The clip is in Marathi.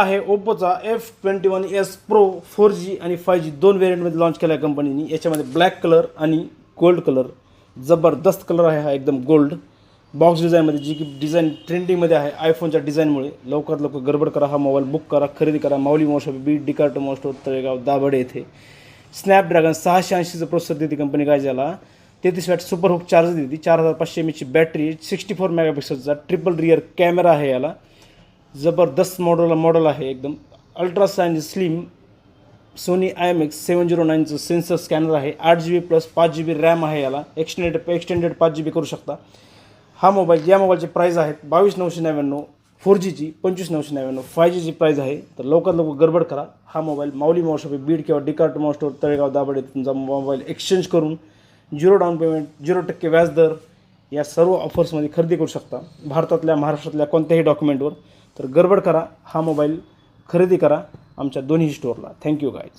आहे ओप्पोचा F21s Pro 4G आणि 5G दोन व्हेरियंटमध्ये लॉन्च केला आहे कंपनीने। याच्यामध्ये ब्लॅक कलर आणि गोल्ड कलर, जबरदस्त कलर आहे हा, एकदम गोल्ड बॉक्स डिझाईनमध्ये, जी की डिझाईन ट्रेंडिंगमध्ये आहे आयफोनच्या डिझाईनमुळे। लवकरात लवकर गडबड करा, हा मोबाईल बुक करा, खरेदी करा। माऊली मोबाईल शॉप, बीट, डिकार्टो मोबाईल स्टोर, तळेगाव, दाभाडे येथे। स्नॅपड्रॅगन 680चं प्रोसेसर देते कंपनी काय ज्याला, 33 वॅट सुपर हुक चार्जर देते, 4500 mAhची बॅटरी, 64 मेगापिक्सलचा ट्रिपल रियर कॅमेरा आहे याला। जबरदस्त मॉडल आहे एकदम, ultra sign slim Sony IMX 709चं सेन्सर स्कॅनर आहे, 8GB प्लस 5GB रॅम आहे याला, एक्सटेंडेड 5GB करू शकता हा मोबाईल। या मोबाईलचे प्राईस आहेत 22,999 4Gची, 25,999 5Gची प्राईस आहे। तर लवकरात लवकर गडबड करा, हा मोबाईल माऊली मोबाईल शॉप, बीड किंवा डिकार्टो मोबाईल स्टोर, तळेगाव, दाभाडे तुमचा मोबाईल एक्सचेंज करून 0 डाऊन पेमेंट 0% व्याजदर या सर्व ऑफर्समध्ये खरेदी करू शकता भारतातल्या, महाराष्ट्रातल्या कोणत्याही डॉक्युमेंटवर। तर गडबड करा, हा मोबाईल खरेदी करा आमच्या दोन्ही स्टोअरला। Thank you guys.